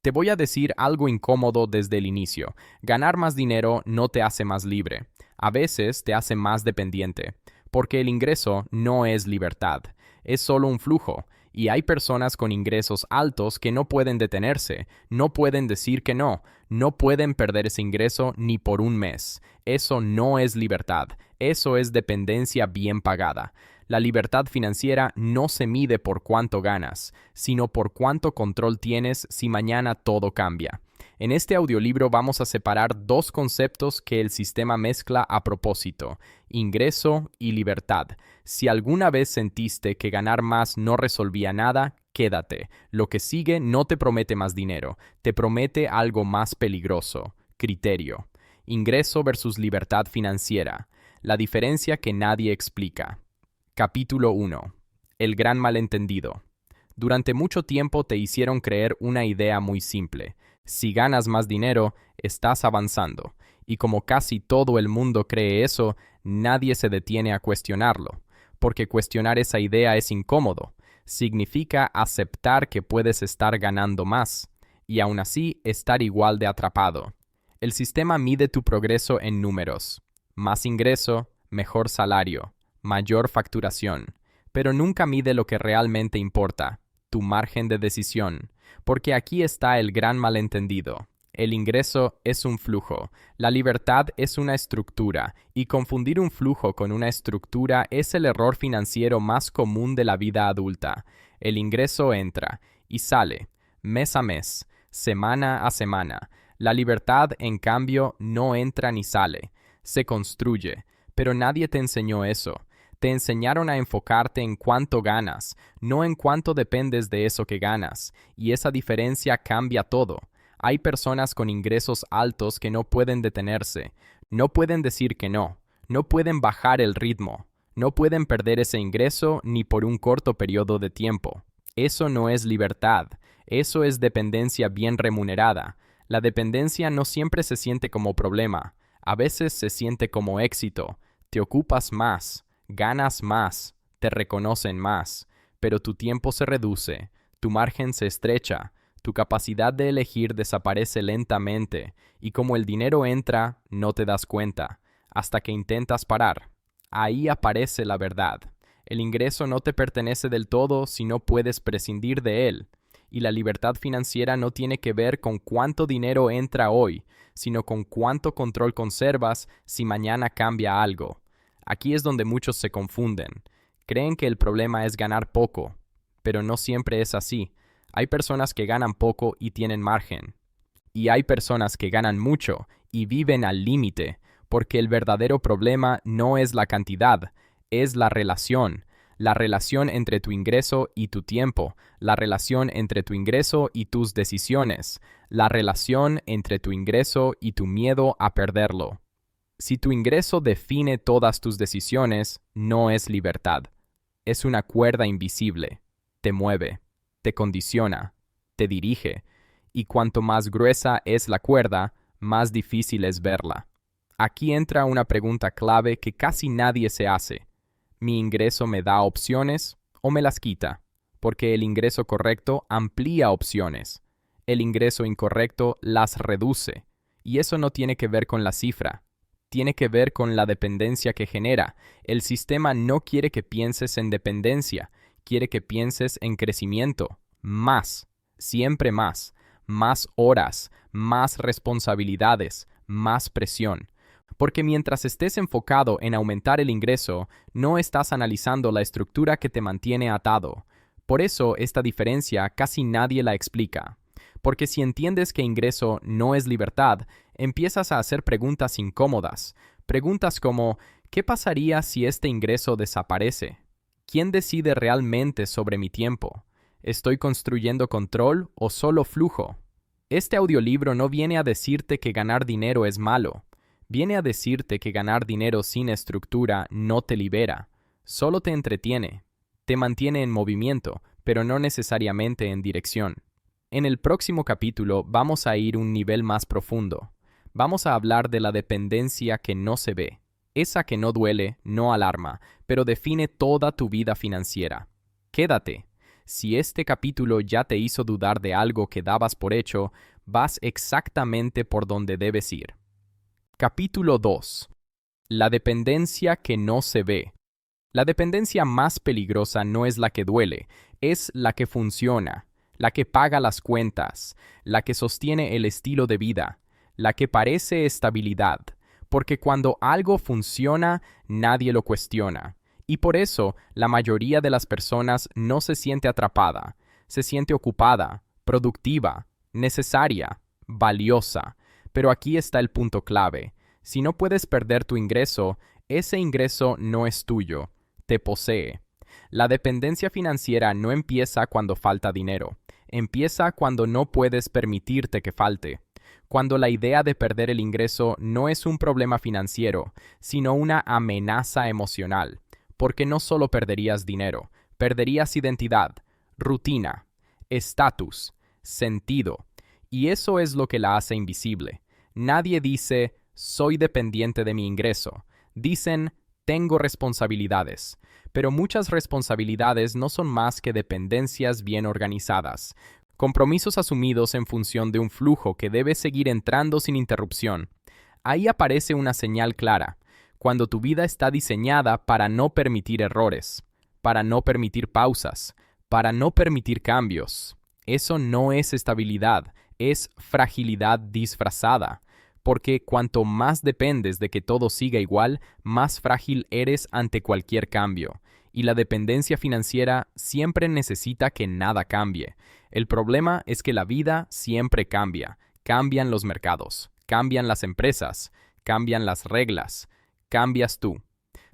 Te voy a decir algo incómodo desde el inicio. Ganar más dinero no te hace más libre. A veces te hace más dependiente, porque el ingreso no es libertad, es solo un flujo. Y hay personas con ingresos altos que no pueden detenerse, no pueden decir que no, no pueden perder ese ingreso ni por un mes. Eso no es libertad, eso es dependencia bien pagada. La libertad financiera no se mide por cuánto ganas, sino por cuánto control tienes si mañana todo cambia. En este audiolibro vamos a separar dos conceptos que el sistema mezcla a propósito: ingreso y libertad. Si alguna vez sentiste que ganar más no resolvía nada, quédate. Lo que sigue no te promete más dinero, te promete algo más peligroso: criterio. Ingreso versus libertad financiera. La diferencia que nadie explica. Capítulo 1. El gran malentendido. Durante mucho tiempo te hicieron creer una idea muy simple: si ganas más dinero, estás avanzando. Y como casi todo el mundo cree eso, nadie se detiene a cuestionarlo, porque cuestionar esa idea es incómodo. Significa aceptar que puedes estar ganando más, y aún así estar igual de atrapado. El sistema mide tu progreso en números: más ingreso, mejor salario, mayor facturación, pero nunca mide lo que realmente importa: tu margen de decisión, porque aquí está el gran malentendido. El ingreso es un flujo, la libertad es una estructura, y confundir un flujo con una estructura es el error financiero más común de la vida adulta. El ingreso entra y sale, mes a mes, semana a semana. La libertad, en cambio, no entra ni sale, se construye, pero nadie te enseñó eso. Te enseñaron a enfocarte en cuánto ganas, no en cuánto dependes de eso que ganas, y esa diferencia cambia todo. Hay personas con ingresos altos que no pueden detenerse, no pueden decir que no, no pueden bajar el ritmo, no pueden perder ese ingreso ni por un corto periodo de tiempo. Eso no es libertad, eso es dependencia bien remunerada. La dependencia no siempre se siente como problema, a veces se siente como éxito. Te ocupas más, ganas más, te reconocen más, pero tu tiempo se reduce, tu margen se estrecha, tu capacidad de elegir desaparece lentamente, y como el dinero entra, no te das cuenta, hasta que intentas parar. Ahí aparece la verdad. El ingreso no te pertenece del todo si no puedes prescindir de él, y la libertad financiera no tiene que ver con cuánto dinero entra hoy, sino con cuánto control conservas si mañana cambia algo. Aquí es donde muchos se confunden. Creen que el problema es ganar poco, pero no siempre es así. Hay personas que ganan poco y tienen margen. Y hay personas que ganan mucho y viven al límite, porque el verdadero problema no es la cantidad, es la relación. La relación entre tu ingreso y tu tiempo, la relación entre tu ingreso y tus decisiones, la relación entre tu ingreso y tu miedo a perderlo. Si tu ingreso define todas tus decisiones, no es libertad. Es una cuerda invisible. Te mueve, te condiciona, te dirige, y cuanto más gruesa es la cuerda, más difícil es verla. Aquí entra una pregunta clave que casi nadie se hace. ¿Mi ingreso me da opciones o me las quita? Porque el ingreso correcto amplía opciones. El ingreso incorrecto las reduce. Y eso no tiene que ver con la cifra. Tiene que ver con la dependencia que genera. El sistema no quiere que pienses en dependencia, quiere que pienses en crecimiento. Más, siempre más. Más horas, más responsabilidades, más presión. Porque mientras estés enfocado en aumentar el ingreso, no estás analizando la estructura que te mantiene atado. Por eso esta diferencia casi nadie la explica. Porque si entiendes que ingreso no es libertad, empiezas a hacer preguntas incómodas. Preguntas como: ¿qué pasaría si este ingreso desaparece? ¿Quién decide realmente sobre mi tiempo? ¿Estoy construyendo control o solo flujo? Este audiolibro no viene a decirte que ganar dinero es malo. Viene a decirte que ganar dinero sin estructura no te libera, solo te entretiene. Te mantiene en movimiento, pero no necesariamente en dirección. En el próximo capítulo vamos a ir un nivel más profundo. Vamos a hablar de la dependencia que no se ve, esa que no duele, no alarma, pero define toda tu vida financiera. Quédate. Si este capítulo ya te hizo dudar de algo que dabas por hecho, vas exactamente por donde debes ir. Capítulo 2. La dependencia que no se ve. La dependencia más peligrosa no es la que duele, es la que funciona, la que paga las cuentas, la que sostiene el estilo de vida, la que parece estabilidad, porque cuando algo funciona, nadie lo cuestiona. Y por eso, la mayoría de las personas no se siente atrapada, se siente ocupada, productiva, necesaria, valiosa. Pero aquí está el punto clave. Si no puedes perder tu ingreso, ese ingreso no es tuyo, te posee. La dependencia financiera no empieza cuando falta dinero, empieza cuando no puedes permitirte que falte. Cuando la idea de perder el ingreso no es un problema financiero, sino una amenaza emocional, porque no solo perderías dinero, perderías identidad, rutina, estatus, sentido, y eso es lo que la hace invisible. Nadie dice, soy dependiente de mi ingreso. Dicen, tengo responsabilidades. Pero muchas responsabilidades no son más que dependencias bien organizadas, compromisos asumidos en función de un flujo que debe seguir entrando sin interrupción. Ahí aparece una señal clara, cuando tu vida está diseñada para no permitir errores, para no permitir pausas, para no permitir cambios. Eso no es estabilidad, es fragilidad disfrazada. Porque cuanto más dependes de que todo siga igual, más frágil eres ante cualquier cambio. Y la dependencia financiera siempre necesita que nada cambie. El problema es que la vida siempre cambia. Cambian los mercados, cambian las empresas, cambian las reglas, cambias tú.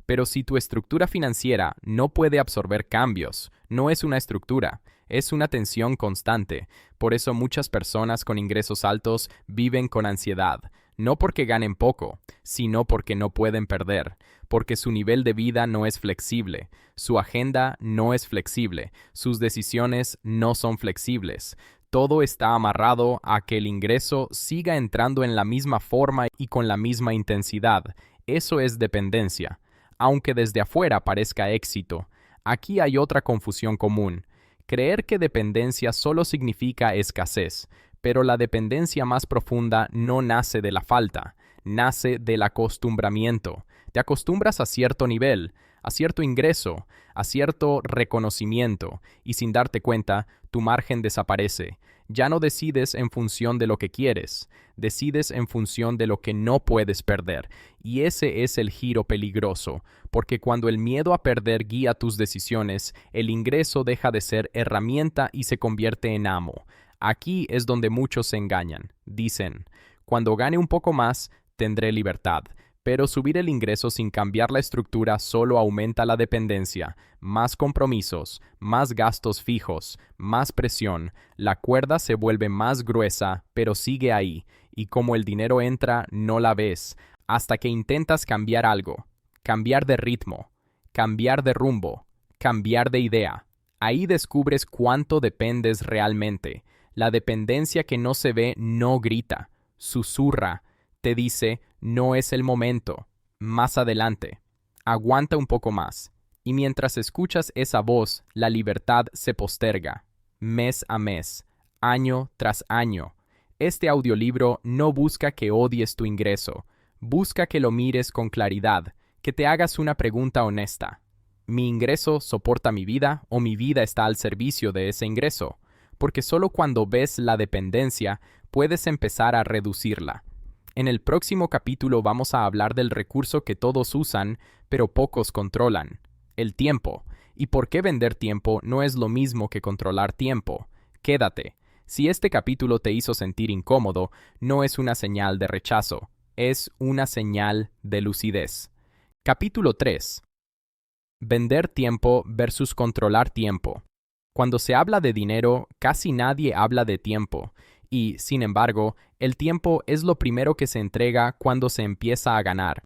Pero si tu estructura financiera no puede absorber cambios, no es una estructura, es una tensión constante. Por eso muchas personas con ingresos altos viven con ansiedad, no porque ganen poco, sino porque no pueden perder, porque su nivel de vida no es flexible, su agenda no es flexible, sus decisiones no son flexibles. Todo está amarrado a que el ingreso siga entrando en la misma forma y con la misma intensidad. Eso es dependencia. Aunque desde afuera parezca éxito, aquí hay otra confusión común. Creer que dependencia solo significa escasez, pero la dependencia más profunda no nace de la falta, nace del acostumbramiento. Te acostumbras a cierto nivel, a cierto ingreso, a cierto reconocimiento, y sin darte cuenta, tu margen desaparece. Ya no decides en función de lo que quieres, decides en función de lo que no puedes perder. Y ese es el giro peligroso, porque cuando el miedo a perder guía tus decisiones, el ingreso deja de ser herramienta y se convierte en amo. Aquí es donde muchos se engañan. Dicen, cuando gane un poco más, tendré libertad. Pero subir el ingreso sin cambiar la estructura solo aumenta la dependencia, más compromisos, más gastos fijos, más presión, la cuerda se vuelve más gruesa, pero sigue ahí, y como el dinero entra, no la ves, hasta que intentas cambiar algo, cambiar de ritmo, cambiar de rumbo, cambiar de idea. Ahí descubres cuánto dependes realmente. La dependencia que no se ve no grita, susurra, te dice, no es el momento, más adelante, aguanta un poco más. Y mientras escuchas esa voz, la libertad se posterga, mes a mes, año tras año. Este audiolibro no busca que odies tu ingreso, busca que lo mires con claridad, que te hagas una pregunta honesta. ¿Mi ingreso soporta mi vida o mi vida está al servicio de ese ingreso? Porque solo cuando ves la dependencia puedes empezar a reducirla. En el próximo capítulo vamos a hablar del recurso que todos usan, pero pocos controlan, el tiempo, y por qué vender tiempo no es lo mismo que controlar tiempo. Quédate. Si este capítulo te hizo sentir incómodo, no es una señal de rechazo, es una señal de lucidez. Capítulo 3. Vender tiempo versus controlar tiempo. Cuando se habla de dinero, casi nadie habla de tiempo. Y, sin embargo, el tiempo es lo primero que se entrega cuando se empieza a ganar.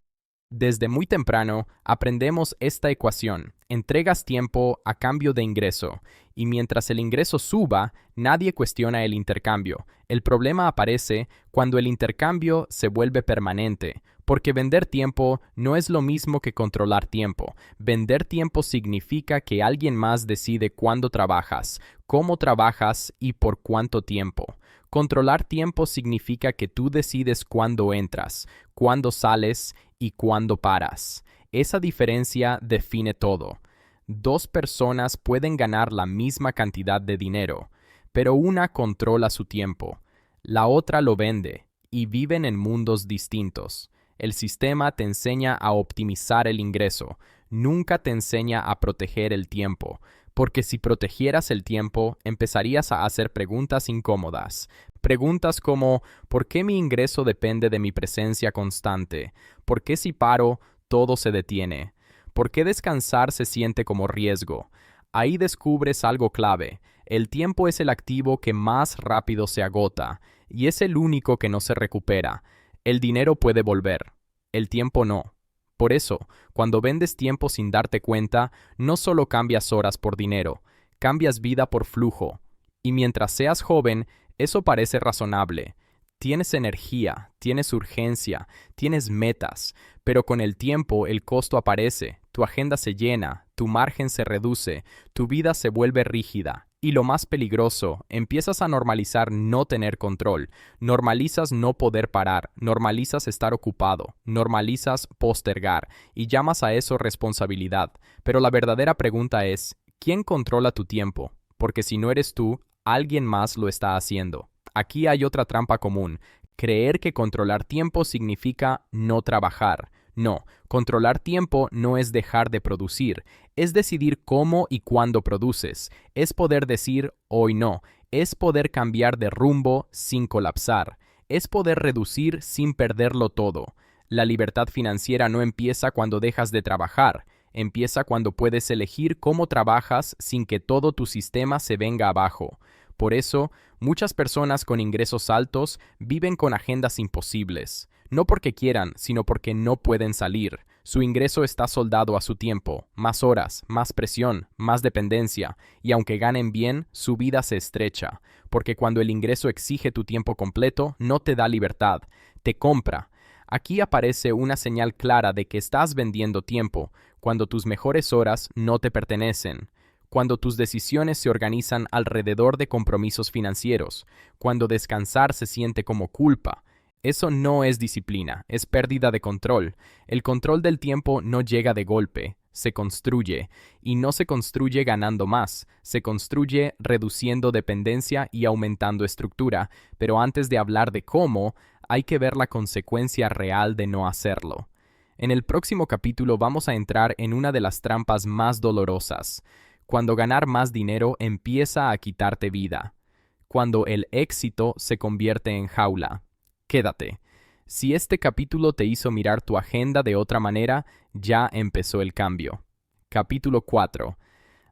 Desde muy temprano aprendemos esta ecuación. Entregas tiempo a cambio de ingreso, y mientras el ingreso suba, nadie cuestiona el intercambio. El problema aparece cuando el intercambio se vuelve permanente, Porque vender tiempo no es lo mismo que controlar tiempo. Vender tiempo significa que alguien más decide cuándo trabajas, cómo trabajas y por cuánto tiempo. Controlar tiempo significa que tú decides cuándo entras, cuándo sales y cuándo paras. Esa diferencia define todo. Dos personas pueden ganar la misma cantidad de dinero, pero una controla su tiempo, la otra lo vende, y viven en mundos distintos. El sistema te enseña a optimizar el ingreso, nunca te enseña a proteger el tiempo, porque si protegieras el tiempo, empezarías a hacer preguntas incómodas. Preguntas como, ¿por qué mi ingreso depende de mi presencia constante? ¿Por qué si paro, todo se detiene? ¿Por qué descansar se siente como riesgo? Ahí descubres algo clave. El tiempo es el activo que más rápido se agota, y es el único que no se recupera. El dinero puede volver, el tiempo no. Por eso, cuando vendes tiempo sin darte cuenta, no solo cambias horas por dinero, cambias vida por flujo. Y mientras seas joven, eso parece razonable. Tienes energía, tienes urgencia, tienes metas, pero con el tiempo el costo aparece, tu agenda se llena, tu margen se reduce, tu vida se vuelve rígida. Y lo más peligroso, empiezas a normalizar no tener control, normalizas no poder parar, normalizas estar ocupado, normalizas postergar, y llamas a eso responsabilidad. Pero la verdadera pregunta es, ¿quién controla tu tiempo? Porque si no eres tú, alguien más lo está haciendo. Aquí hay otra trampa común. Creer que controlar tiempo significa no trabajar. No, controlar tiempo no es dejar de producir, es decidir cómo y cuándo produces, es poder decir hoy no, es poder cambiar de rumbo sin colapsar, es poder reducir sin perderlo todo. La libertad financiera no empieza cuando dejas de trabajar, empieza cuando puedes elegir cómo trabajas sin que todo tu sistema se venga abajo. Por eso, muchas personas con ingresos altos viven con agendas imposibles. No porque quieran, sino porque no pueden salir. Su ingreso está soldado a su tiempo, más horas, más presión, más dependencia, y aunque ganen bien, su vida se estrecha, porque cuando el ingreso exige tu tiempo completo, no te da libertad, te compra. Aquí aparece una señal clara de que estás vendiendo tiempo, cuando tus mejores horas no te pertenecen. Cuando tus decisiones se organizan alrededor de compromisos financieros, cuando descansar se siente como culpa. Eso no es disciplina, es pérdida de control. El control del tiempo no llega de golpe, se construye, y no se construye ganando más, se construye reduciendo dependencia y aumentando estructura, pero antes de hablar de cómo, hay que ver la consecuencia real de no hacerlo. En el próximo capítulo vamos a entrar en una de las trampas más dolorosas, cuando ganar más dinero empieza a quitarte vida, cuando el éxito se convierte en jaula. Quédate. Si este capítulo te hizo mirar tu agenda de otra manera, ya empezó el cambio. Capítulo 4.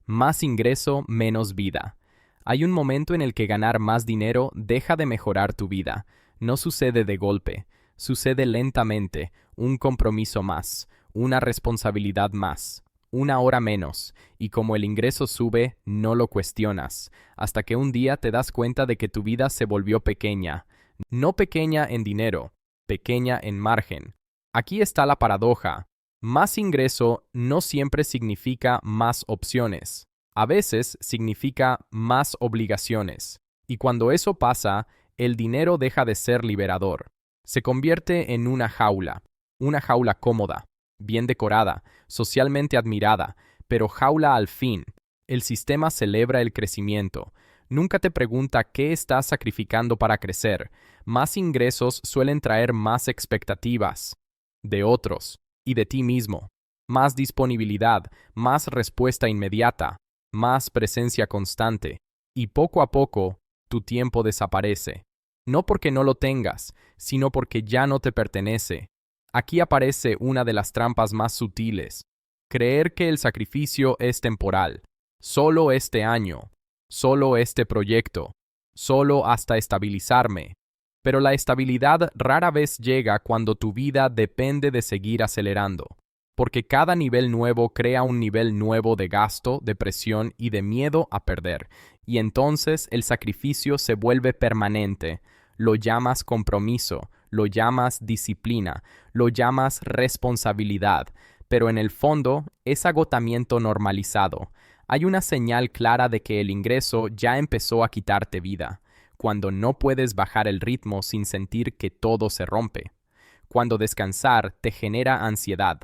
Más ingreso, menos vida. Hay un momento en el que ganar más dinero deja de mejorar tu vida. No sucede de golpe. Sucede lentamente, un compromiso más, una responsabilidad más, una hora menos, y como el ingreso sube, no lo cuestionas, hasta que un día te das cuenta de que tu vida se volvió pequeña. No pequeña en dinero, pequeña en margen. Aquí está la paradoja. Más ingreso no siempre significa más opciones. A veces significa más obligaciones. Y cuando eso pasa, el dinero deja de ser liberador. Se convierte en una jaula cómoda, bien decorada, socialmente admirada, pero jaula al fin. El sistema celebra el crecimiento. Nunca te pregunta qué estás sacrificando para crecer. Más ingresos suelen traer más expectativas de otros y de ti mismo. Más disponibilidad, más respuesta inmediata, más presencia constante. Y poco a poco, tu tiempo desaparece. No porque no lo tengas, sino porque ya no te pertenece. Aquí aparece una de las trampas más sutiles. Creer que el sacrificio es temporal. Solo este año. Solo este proyecto. Solo hasta estabilizarme. Pero la estabilidad rara vez llega cuando tu vida depende de seguir acelerando. Porque cada nivel nuevo crea un nivel nuevo de gasto, de presión y de miedo a perder. Y entonces el sacrificio se vuelve permanente. Lo llamas compromiso, lo llamas disciplina, lo llamas responsabilidad, pero en el fondo es agotamiento normalizado. Hay una señal clara de que el ingreso ya empezó a quitarte vida, cuando no puedes bajar el ritmo sin sentir que todo se rompe, cuando descansar te genera ansiedad,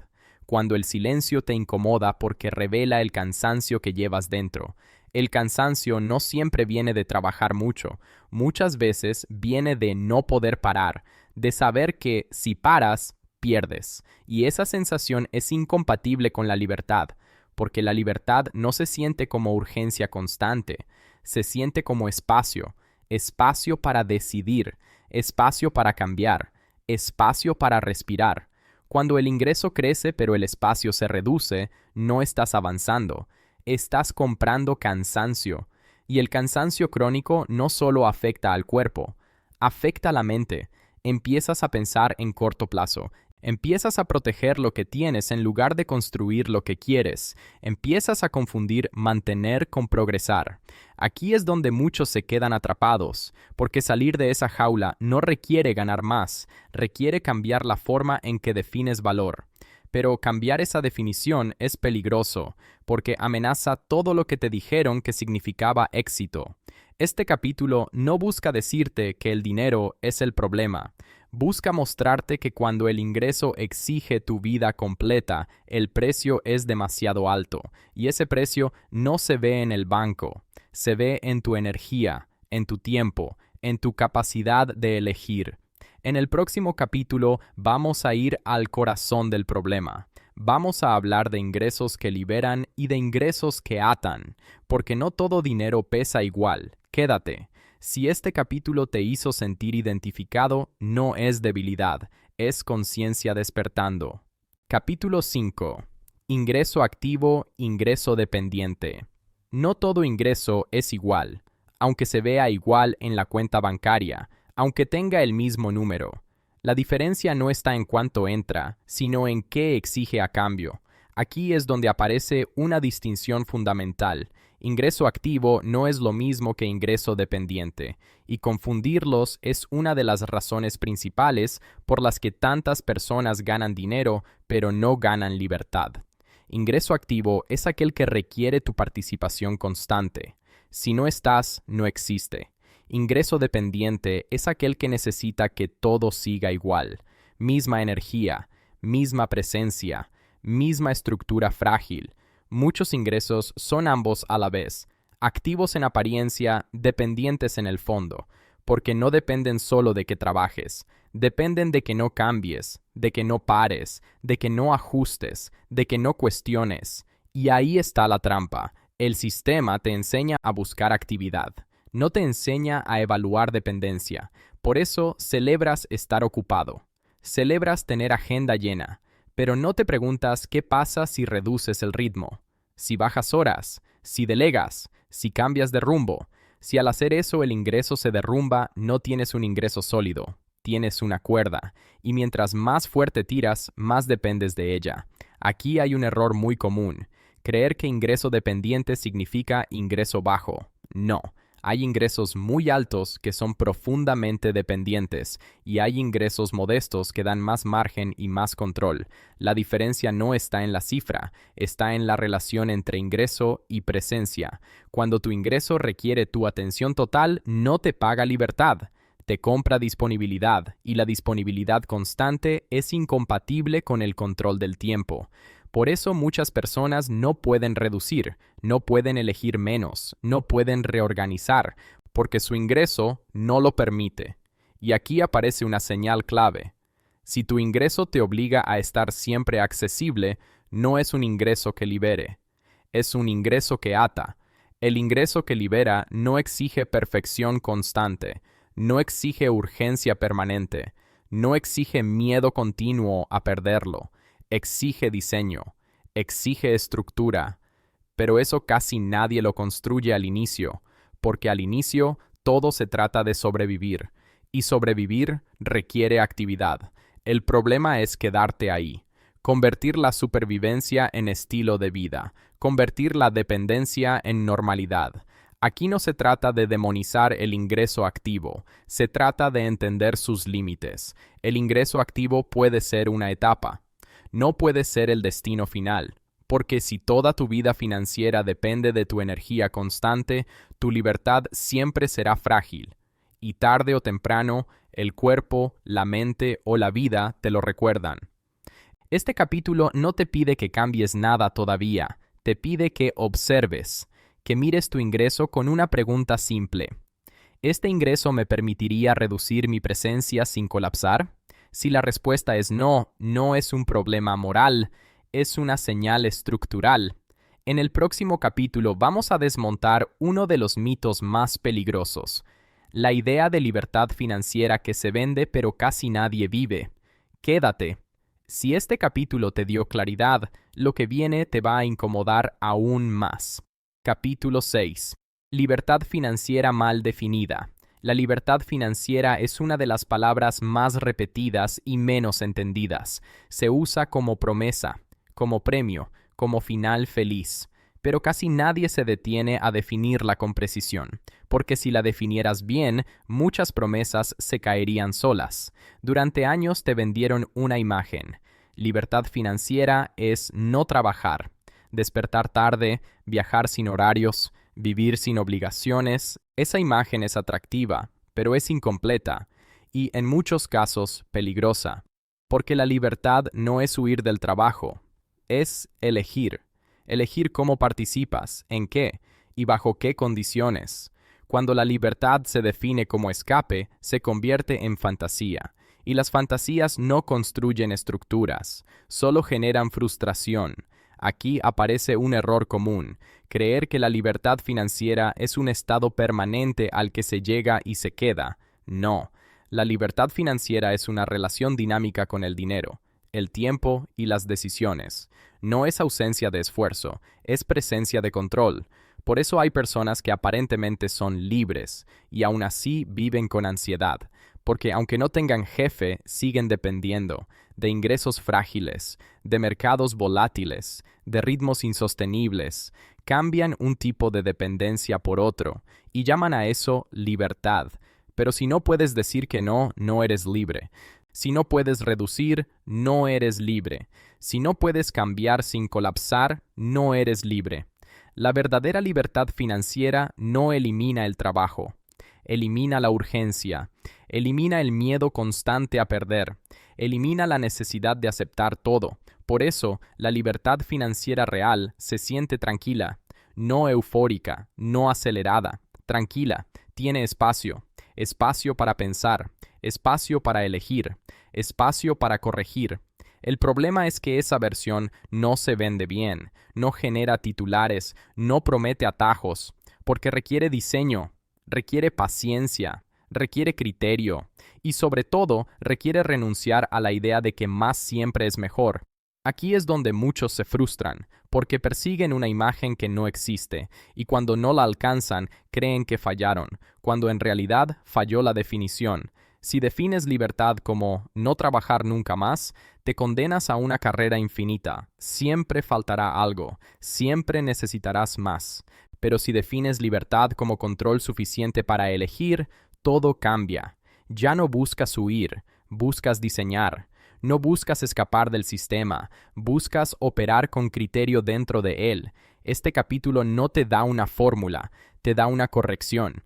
cuando el silencio te incomoda porque revela el cansancio que llevas dentro. El cansancio no siempre viene de trabajar mucho, muchas veces viene de no poder parar, de saber que si paras, pierdes. Y esa sensación es incompatible con la libertad, porque la libertad no se siente como urgencia constante, se siente como espacio, espacio para decidir, espacio para cambiar, espacio para respirar. Cuando el ingreso crece pero el espacio se reduce, no estás avanzando, estás comprando cansancio. Y el cansancio crónico no solo afecta al cuerpo, afecta a la mente. Empiezas a pensar en corto plazo, empiezas a proteger lo que tienes en lugar de construir lo que quieres, empiezas a confundir mantener con progresar. Aquí es donde muchos se quedan atrapados, porque salir de esa jaula no requiere ganar más, requiere cambiar la forma en que defines valor. Pero cambiar esa definición es peligroso, porque amenaza todo lo que te dijeron que significaba éxito. Este capítulo no busca decirte que el dinero es el problema. Busca mostrarte que cuando el ingreso exige tu vida completa, el precio es demasiado alto, y ese precio no se ve en el banco, se ve en tu energía, en tu tiempo, en tu capacidad de elegir. En el próximo capítulo vamos a ir al corazón del problema. Vamos a hablar de ingresos que liberan y de ingresos que atan, porque no todo dinero pesa igual. Quédate. Si este capítulo te hizo sentir identificado, no es debilidad, es conciencia despertando. Capítulo 5. Ingreso activo, ingreso dependiente. No todo ingreso es igual, aunque se vea igual en la cuenta bancaria, aunque tenga el mismo número. La diferencia no está en cuánto entra, sino en qué exige a cambio. Aquí es donde aparece una distinción fundamental. Ingreso activo no es lo mismo que ingreso dependiente, y confundirlos es una de las razones principales por las que tantas personas ganan dinero, pero no ganan libertad. Ingreso activo es aquel que requiere tu participación constante. Si no estás, no existe. Ingreso dependiente es aquel que necesita que todo siga igual. Misma energía, misma presencia, misma estructura frágil. Muchos ingresos son ambos a la vez, activos en apariencia, dependientes en el fondo, porque no dependen solo de que trabajes, dependen de que no cambies, de que no pares, de que no ajustes, de que no cuestiones. Y ahí está la trampa. El sistema te enseña a buscar actividad, no te enseña a evaluar dependencia. Por eso celebras estar ocupado, celebras tener agenda llena, pero no te preguntas qué pasa si reduces el ritmo, si bajas horas, si delegas, si cambias de rumbo. Si al hacer eso el ingreso se derrumba, no tienes un ingreso sólido, tienes una cuerda, y mientras más fuerte tiras, más dependes de ella. Aquí hay un error muy común, creer que ingreso dependiente significa ingreso bajo. No. Hay ingresos muy altos que son profundamente dependientes y hay ingresos modestos que dan más margen y más control. La diferencia no está en la cifra, está en la relación entre ingreso y presencia. Cuando tu ingreso requiere tu atención total, no te paga libertad, te compra disponibilidad y la disponibilidad constante es incompatible con el control del tiempo. Por eso muchas personas no pueden reducir, no pueden elegir menos, no pueden reorganizar, porque su ingreso no lo permite. Y aquí aparece una señal clave. Si tu ingreso te obliga a estar siempre accesible, no es un ingreso que libere, es un ingreso que ata. El ingreso que libera no exige perfección constante, no exige urgencia permanente, no exige miedo continuo a perderlo. Exige diseño, exige estructura, pero eso casi nadie lo construye al inicio, porque al inicio todo se trata de sobrevivir, y sobrevivir requiere actividad. El problema es quedarte ahí, convertir la supervivencia en estilo de vida, convertir la dependencia en normalidad. Aquí no se trata de demonizar el ingreso activo, se trata de entender sus límites. El ingreso activo puede ser una etapa, no puede ser el destino final, porque si toda tu vida financiera depende de tu energía constante, tu libertad siempre será frágil, y tarde o temprano el cuerpo, la mente o la vida te lo recuerdan. Este capítulo no te pide que cambies nada todavía, te pide que observes, que mires tu ingreso con una pregunta simple. ¿Este ingreso me permitiría reducir mi presencia sin colapsar? Si la respuesta es no, no es un problema moral, es una señal estructural. En el próximo capítulo vamos a desmontar uno de los mitos más peligrosos, la idea de libertad financiera que se vende pero casi nadie vive. Quédate. Si este capítulo te dio claridad, lo que viene te va a incomodar aún más. Capítulo 6. Libertad financiera mal definida. La libertad financiera es una de las palabras más repetidas y menos entendidas. Se usa como promesa, como premio, como final feliz. Pero casi nadie se detiene a definirla con precisión, porque si la definieras bien, muchas promesas se caerían solas. Durante años te vendieron una imagen. Libertad financiera es no trabajar, despertar tarde, viajar sin horarios, vivir sin obligaciones. Esa imagen es atractiva, pero es incompleta y, en muchos casos, peligrosa, porque la libertad no es huir del trabajo, es elegir. Elegir cómo participas, en qué y bajo qué condiciones. Cuando la libertad se define como escape, se convierte en fantasía. Y las fantasías no construyen estructuras, solo generan frustración. Aquí aparece un error común, creer que la libertad financiera es un estado permanente al que se llega y se queda. No, la libertad financiera es una relación dinámica con el dinero, el tiempo y las decisiones. No es ausencia de esfuerzo, es presencia de control. Por eso hay personas que aparentemente son libres y aún así viven con ansiedad, porque aunque no tengan jefe, siguen dependiendo de ingresos frágiles, de mercados volátiles, de ritmos insostenibles. Cambian un tipo de dependencia por otro y llaman a eso libertad. Pero si no puedes decir que no, no eres libre. Si no puedes reducir, no eres libre. Si no puedes cambiar sin colapsar, no eres libre. La verdadera libertad financiera no elimina el trabajo, elimina la urgencia, elimina el miedo constante a perder, elimina la necesidad de aceptar todo. Por eso, la libertad financiera real se siente tranquila, no eufórica, no acelerada, tranquila, tiene espacio, espacio para pensar, espacio para elegir, espacio para corregir. El problema es que esa versión no se vende bien, no genera titulares, no promete atajos, porque requiere diseño, requiere paciencia, requiere criterio y sobre todo requiere renunciar a la idea de que más siempre es mejor. Aquí es donde muchos se frustran, porque persiguen una imagen que no existe, y cuando no la alcanzan, creen que fallaron, cuando en realidad falló la definición. Si defines libertad como no trabajar nunca más, te condenas a una carrera infinita. Siempre faltará algo, siempre necesitarás más. Pero si defines libertad como control suficiente para elegir, todo cambia. Ya no buscas huir, buscas diseñar. No buscas escapar del sistema, buscas operar con criterio dentro de él. Este capítulo no te da una fórmula, te da una corrección.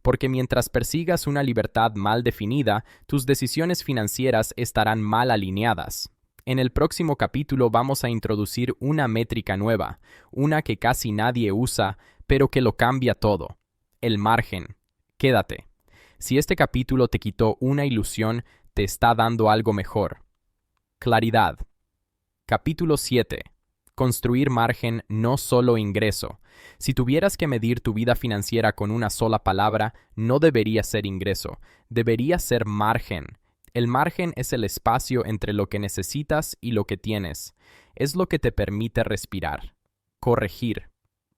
Porque mientras persigas una libertad mal definida, tus decisiones financieras estarán mal alineadas. En el próximo capítulo vamos a introducir una métrica nueva, una que casi nadie usa, pero que lo cambia todo. El margen. Quédate. Si este capítulo te quitó una ilusión, te está dando algo mejor. Claridad. Capítulo 7. Construir margen, no solo ingreso. Si tuvieras que medir tu vida financiera con una sola palabra, no debería ser ingreso, debería ser margen. El margen es el espacio entre lo que necesitas y lo que tienes. Es lo que te permite respirar, corregir,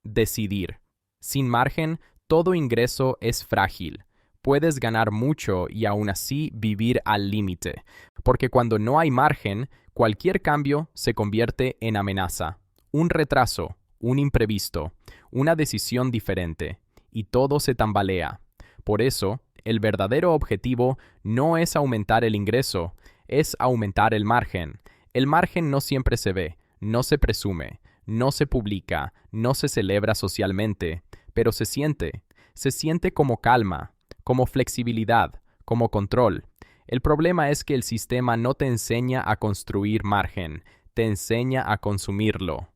decidir. Sin margen, todo ingreso es frágil. Puedes ganar mucho y aún así vivir al límite, porque cuando no hay margen, cualquier cambio se convierte en amenaza. Un retraso, un imprevisto, una decisión diferente. y todo se tambalea. Por eso, el verdadero objetivo no es aumentar el ingreso, es aumentar el margen. El margen no siempre se ve, no se presume, no se publica, no se celebra socialmente, pero se siente como calma, como flexibilidad, como control. El problema es que el sistema no te enseña a construir margen, te enseña a consumirlo.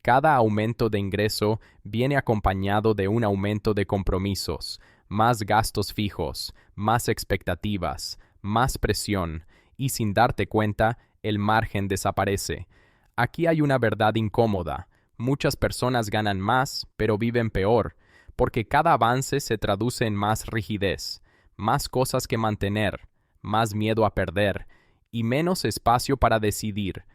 Cada aumento de ingreso viene acompañado de un aumento de compromisos, más gastos fijos, más expectativas, más presión, y sin darte cuenta, el margen desaparece. Aquí hay una verdad incómoda. Muchas personas ganan más, pero viven peor, porque cada avance se traduce en más rigidez, más cosas que mantener, más miedo a perder, y menos espacio para decidir.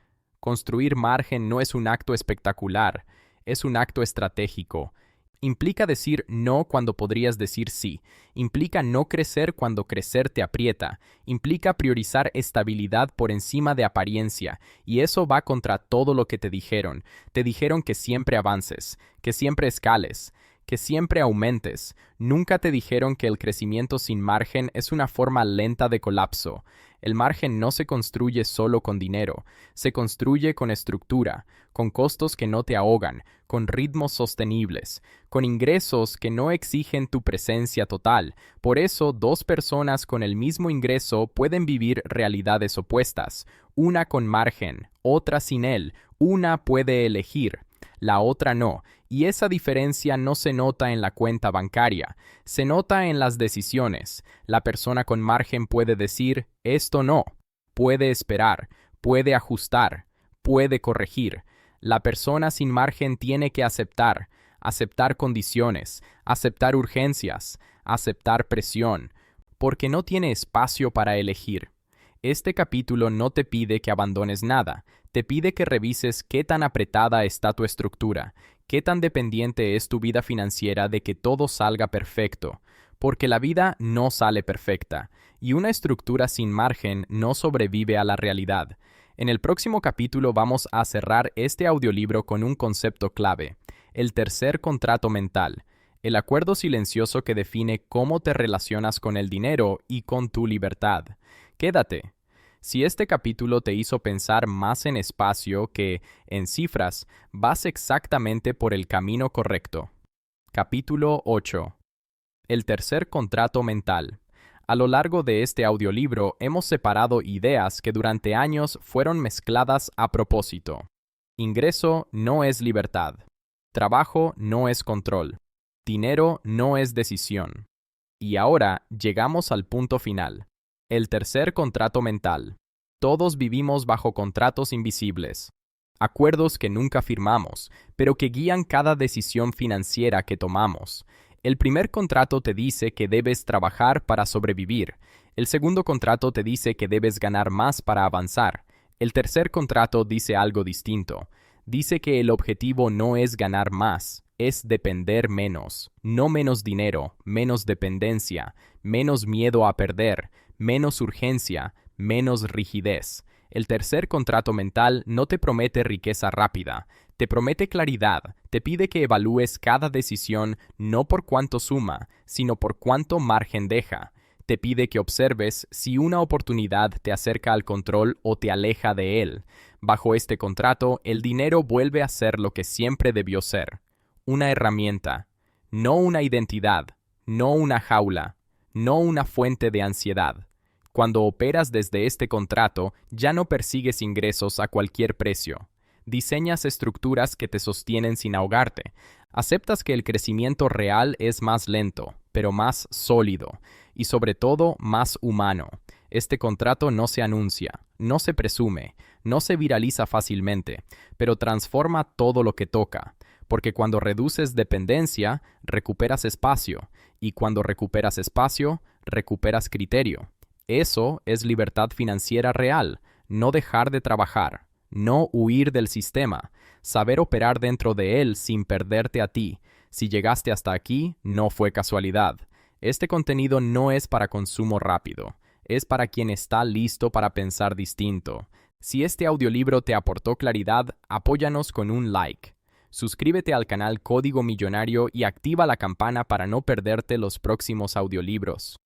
Construir margen no es un acto espectacular, es un acto estratégico. Implica decir no cuando podrías decir sí. Implica no crecer cuando crecer te aprieta. Implica priorizar estabilidad por encima de apariencia. Y eso va contra todo lo que te dijeron. Te dijeron que siempre avances, que siempre escales, que siempre aumentes. Nunca te dijeron que el crecimiento sin margen es una forma lenta de colapso. El margen no se construye solo con dinero, se construye con estructura, con costos que no te ahogan, con ritmos sostenibles, con ingresos que no exigen tu presencia total. Por eso, dos personas con el mismo ingreso pueden vivir realidades opuestas, una con margen, otra sin él, una puede elegir, la otra no, y esa diferencia no se nota en la cuenta bancaria, se nota en las decisiones. La persona con margen puede decir, esto no, puede esperar, puede ajustar, puede corregir. La persona sin margen tiene que aceptar condiciones, aceptar urgencias, aceptar presión, porque no tiene espacio para elegir. Este capítulo no te pide que abandones nada, te pide que revises qué tan apretada está tu estructura, qué tan dependiente es tu vida financiera de que todo salga perfecto, porque la vida no sale perfecta, y una estructura sin margen no sobrevive a la realidad. En el próximo capítulo vamos a cerrar este audiolibro con un concepto clave, el tercer contrato mental, el acuerdo silencioso que define cómo te relacionas con el dinero y con tu libertad. Quédate. Si este capítulo te hizo pensar más en espacio que en cifras, vas exactamente por el camino correcto. Capítulo 8. El tercer contrato mental. A lo largo de este audiolibro hemos separado ideas que durante años fueron mezcladas a propósito. Ingreso no es libertad. Trabajo no es control. Dinero no es decisión. Y ahora llegamos al punto final. El tercer contrato mental. Todos vivimos bajo contratos invisibles. Acuerdos que nunca firmamos, pero que guían cada decisión financiera que tomamos. El primer contrato te dice que debes trabajar para sobrevivir. El segundo contrato te dice que debes ganar más para avanzar. El tercer contrato dice algo distinto. Dice que el objetivo no es ganar más, es depender menos. No menos dinero, menos dependencia, menos miedo a perder, menos urgencia, menos rigidez. El tercer contrato mental no te promete riqueza rápida, te promete claridad, te pide que evalúes cada decisión no por cuánto suma, sino por cuánto margen deja. Te pide que observes si una oportunidad te acerca al control o te aleja de él. Bajo este contrato, el dinero vuelve a ser lo que siempre debió ser. Una herramienta, no una identidad, no una jaula, no una fuente de ansiedad. Cuando operas desde este contrato, ya no persigues ingresos a cualquier precio. Diseñas estructuras que te sostienen sin ahogarte. Aceptas que el crecimiento real es más lento, pero más sólido, y sobre todo más humano. Este contrato no se anuncia, no se presume, no se viraliza fácilmente, pero transforma todo lo que toca. Porque cuando reduces dependencia, recuperas espacio, y cuando recuperas espacio, recuperas criterio. Eso es libertad financiera real, no dejar de trabajar, no huir del sistema, saber operar dentro de él sin perderte a ti. Si llegaste hasta aquí, no fue casualidad. Este contenido no es para consumo rápido, es para quien está listo para pensar distinto. Si este audiolibro te aportó claridad, apóyanos con un like. Suscríbete al canal Código Millonario y activa la campana para no perderte los próximos audiolibros.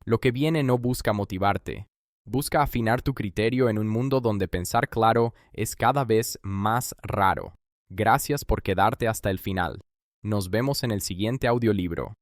Lo que viene no busca motivarte. Busca afinar tu criterio en un mundo donde pensar claro es cada vez más raro. Gracias por quedarte hasta el final. Nos vemos en el siguiente audiolibro.